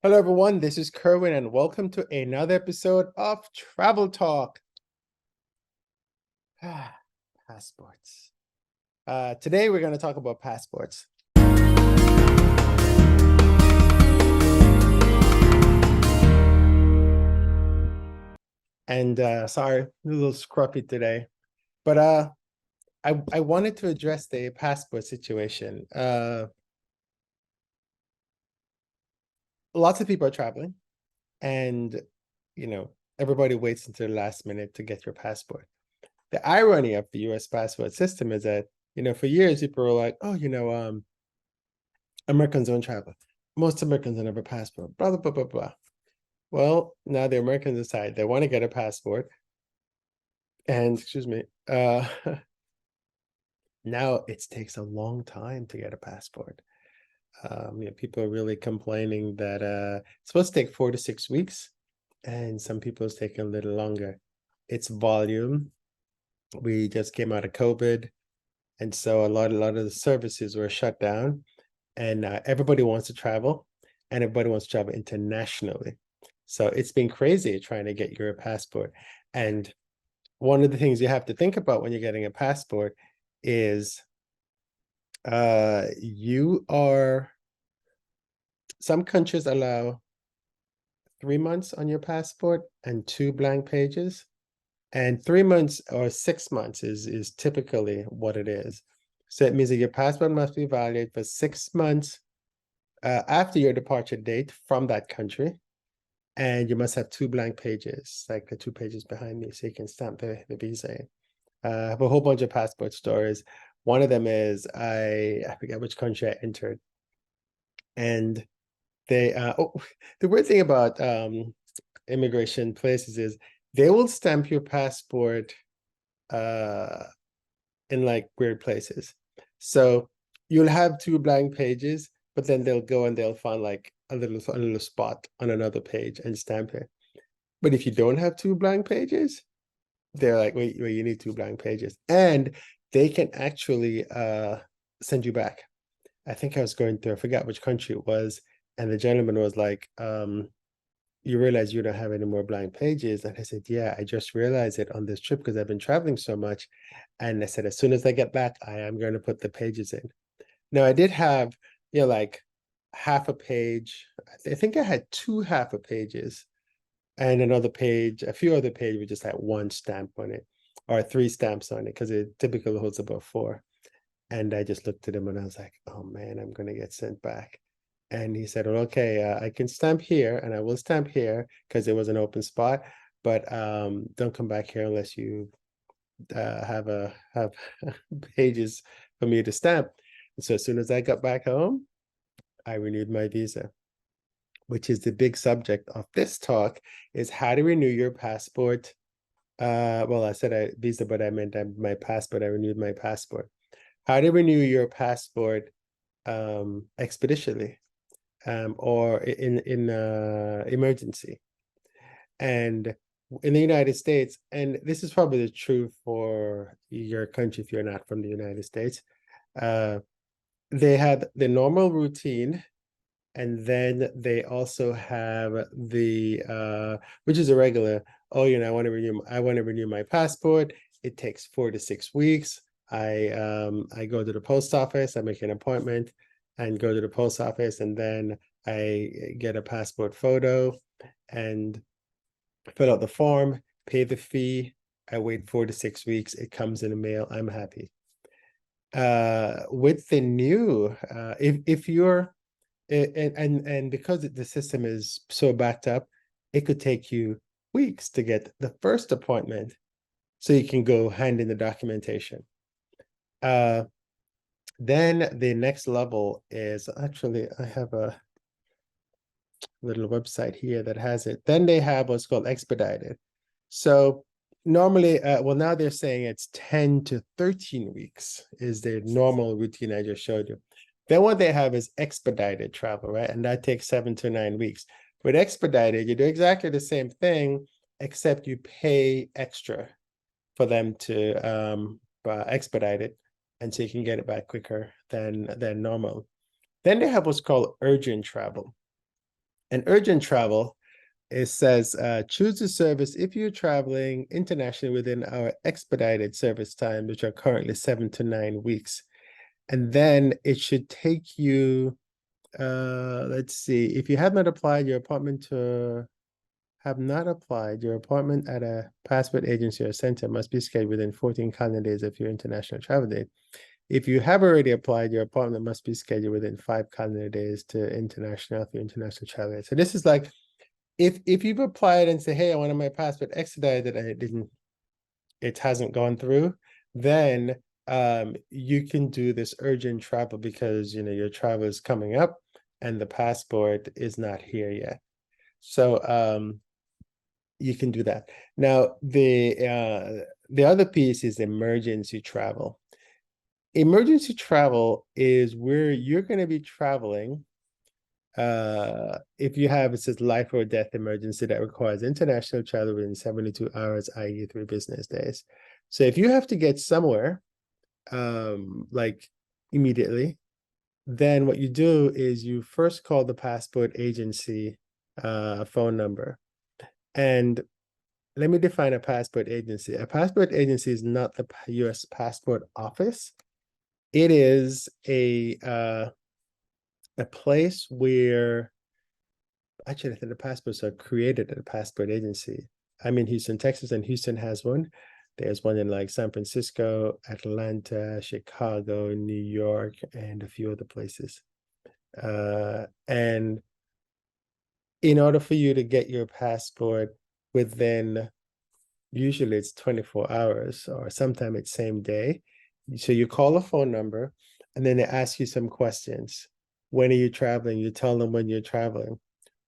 Hello, everyone. This is Kerwin, and welcome to another episode of Travel Talk. Passports. Today, we're going to talk about passports. And sorry, a little scruffy today, but I wanted to address the passport situation. Lots of people are traveling, and everybody waits until the last minute to get your passport. The irony of the U.S. passport system is that for years people were like, oh, Americans don't travel. Most Americans don't have a passport. Blah blah blah blah blah. Well, now the Americans decide they want to get a passport, and excuse me, now it takes a long time to get a passport. People are really complaining that it's supposed to take 4 to 6 weeks, and some people it's taking a little longer. It's volume. We just came out of COVID, and so a lot of the services were shut down, and everybody wants to travel, and everybody wants to travel internationally. So it's been crazy trying to get your passport. And one of the things you have to think about when you're getting a passport is some countries allow 3 months on your passport and 2 blank pages. And 3 months or 6 months is typically what it is. So it means that your passport must be valid for 6 months after your departure date from that country. And you must have 2 blank pages, like the 2 pages behind me, so you can stamp the visa in. I have a whole bunch of passport stories. One of them is I forget which country I entered. And the weird thing about immigration places is they will stamp your passport in like weird places. So you'll have 2 blank pages, but then they'll go and they'll find like a little spot on another page and stamp it. But if you don't have 2 blank pages, they're like, wait, you need 2 blank pages. And they can actually send you back. I think I was going through, I forgot which country it was, and the gentleman was like, you realize you don't have any more blank pages? And I said, yeah, I just realized it on this trip because I've been traveling so much. And I said, as soon as I get back, I am going to put the pages in. Now, I did have, like half a page. I think I had 2 half a pages and another page, a few other pages with just like one stamp on it or 3 stamps on it because it typically holds about 4. And I just looked at him and I was like, oh man, I'm going to get sent back. And he said, well, okay, I can stamp here and I will stamp here because it was an open spot, but don't come back here unless you have pages for me to stamp. And so as soon as I got back home, I renewed my visa, which is the big subject of this talk, is how to renew your passport. Well, I said visa, but I meant my passport. I renewed my passport. How to renew your passport expeditiously or in emergency. And in the United States, and this is probably the truth for your country if you're not from the United States, they have the normal routine, and then they also have the which is a regular. Oh, I want to renew my passport. It takes 4 to 6 weeks. I go to the post office, I make an appointment and go to the post office, and then I get a passport photo and fill out the form, pay the fee. I wait 4 to 6 weeks. It comes in the mail. I'm happy. With the new, if you're and because the system is so backed up, it could take you weeks to get the first appointment, so you can go hand in the documentation. Then the next level is actually, I have a little website here that has it. Then they have what's called Expedited. So normally, well, now they're saying it's 10 to 13 weeks is the normal routine I just showed you. Then what they have is expedited travel, right? And that takes 7 to 9 weeks. With expedited, you do exactly the same thing, except you pay extra for them to expedite it, and so you can get it back quicker than normal. Then they have what's called urgent travel. And urgent travel, it says, choose the service if you're traveling internationally within our expedited service time, which are currently 7 to 9 weeks. And then it should take you, let's see, if you have not applied your appointment at a passport agency or center must be scheduled within 14 calendar days of your international travel date. If you have already applied, your appointment must be scheduled within 5 calendar days to international travel date. So this is like, if you've applied and say, hey, I wanted my passport expedited and it hasn't gone through, then you can do this urgent travel because your travel is coming up and the passport is not here yet. So you can do that. Now, the other piece is emergency travel. Emergency travel is where you're going to be traveling if you have, it says life or death emergency that requires international travel within 72 hours, i.e. 3 business days. So if you have to get somewhere, like immediately, then what you do is you first call the passport agency phone number. And let me define a passport agency. A passport agency is not the US passport office. It is a place where actually I think the passports are created at a passport agency. I'm in Houston, Texas, and Houston has one. There's one in like San Francisco, Atlanta, Chicago, New York, and a few other places. And in order for you to get your passport within, usually it's 24 hours or sometimes it's same day. So you call a phone number and then they ask you some questions. When are you traveling? You tell them when you're traveling,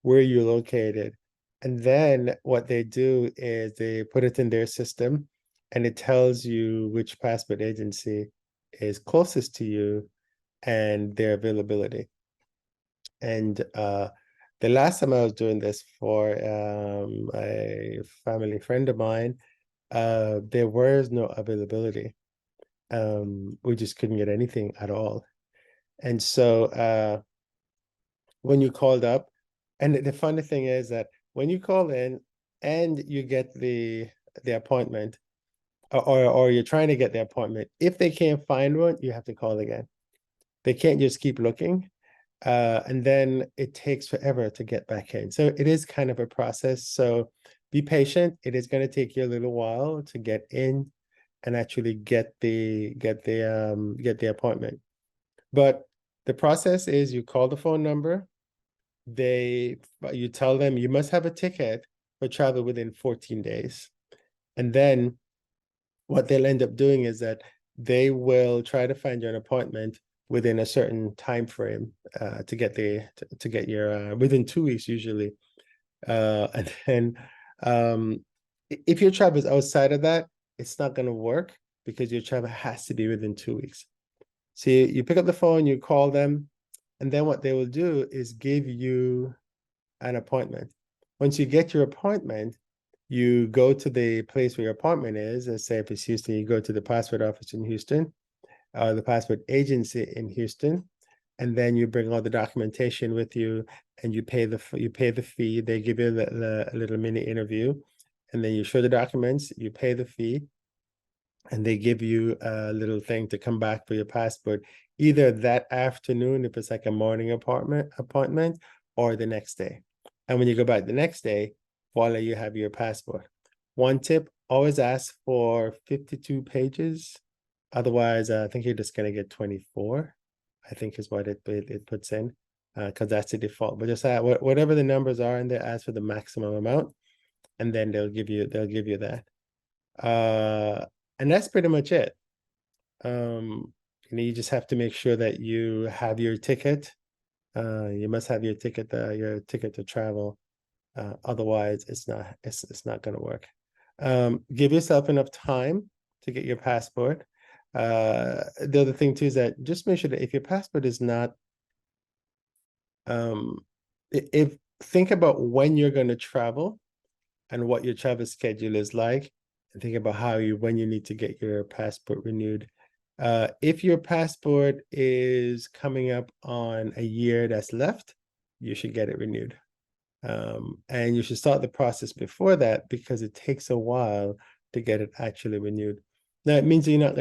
where you're located. And then what they do is they put it in their system and it tells you which passport agency is closest to you and their availability. And the last time I was doing this for a family friend of mine, there was no availability. We just couldn't get anything at all. And so when you called up, and the funny thing is that when you call in and you get the appointment, or you're trying to get the appointment, if they can't find one, you have to call again. They can't just keep looking. And then it takes forever to get back in. So it is kind of a process. So be patient. It is going to take you a little while to get in and actually get the appointment. But the process is you call the phone number, you tell them you must have a ticket for travel within 14 days. And then what they'll end up doing is that they will try to find you an appointment within a certain time frame to get your within 2 weeks usually. And then if your travel is outside of that, it's not going to work because your travel has to be within 2 weeks. So you pick up the phone, you call them, and then what they will do is give you an appointment. Once you get your appointment, you go to the place where your appointment is. Let's say if it's Houston, you go to the passport office in Houston, the passport agency in Houston, and then you bring all the documentation with you, and you pay the fee. They give you a little mini interview, and then you show the documents. You pay the fee, and they give you a little thing to come back for your passport, either that afternoon if it's like a morning appointment, or the next day. And when you go back the next day, voila, you have your passport. One tip: always ask for 52 pages. Otherwise, I think you're just going to get 24, I think is what it puts in, because that's the default. But just whatever the numbers are in there, ask for the maximum amount, and then they'll give you that. And that's pretty much it. You just have to make sure that you have your ticket. You must have your ticket to travel. Otherwise, it's not going to work. Give yourself enough time to get your passport. The other thing too is that just make sure that if your passport is not, if think about when you're going to travel and what your travel schedule is like, and think about when you need to get your passport renewed. If your passport is coming up on a year that's left, you should get it renewed. And you should start the process before that because it takes a while to get it actually renewed. Now it means you're not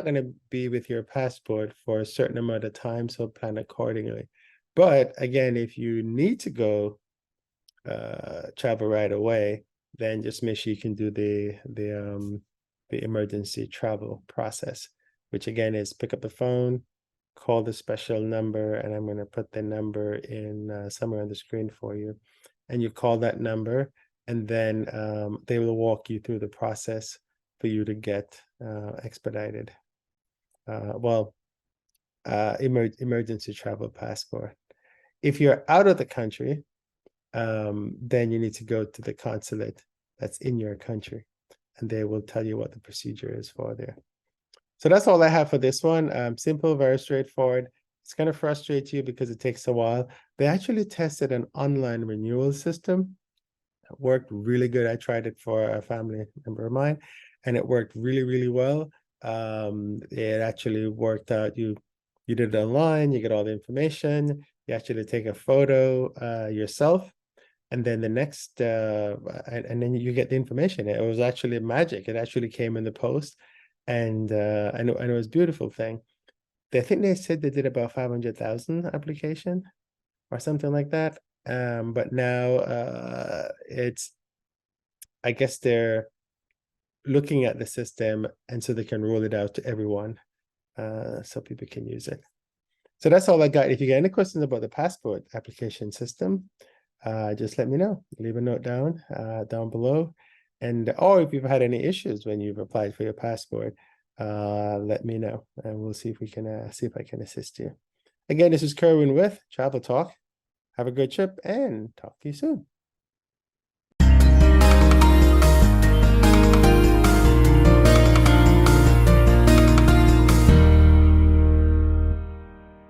gonna be with your passport for a certain amount of time, so plan accordingly. But again, if you need to go travel right away, then just make sure you can do the emergency travel process, which again is pick up the phone, call the special number, and I'm going to put the number in somewhere on the screen for you. And you call that number, and then they will walk you through the process for you to get expedited. Emergency travel passport. If you're out of the country, then you need to go to the consulate that's in your country, and they will tell you what the procedure is for there. So that's all I have for this one. Simple, very straightforward. It's going to frustrate you because it takes a while. They actually tested an online renewal system. It worked really good. I tried it for a family member of mine, and it worked really, really well. It actually worked out. You did it online, you get all the information, you actually take a photo yourself, and then the next and then you get the information. It was actually magic. It actually came in the post, and it was a beautiful thing. I think they said they did about 500,000 application or something like that. But now I guess they're looking at the system, and so they can roll it out to everyone, so people can use it. So that's all I got. If you get any questions about the passport application system, just let me know. Leave a note down below. And or if you've had any issues when you've applied for your passport, let me know, and we'll see if we can see if I can assist you. Again, this is Kerwin with Travel Talk. Have a good trip and talk to you soon.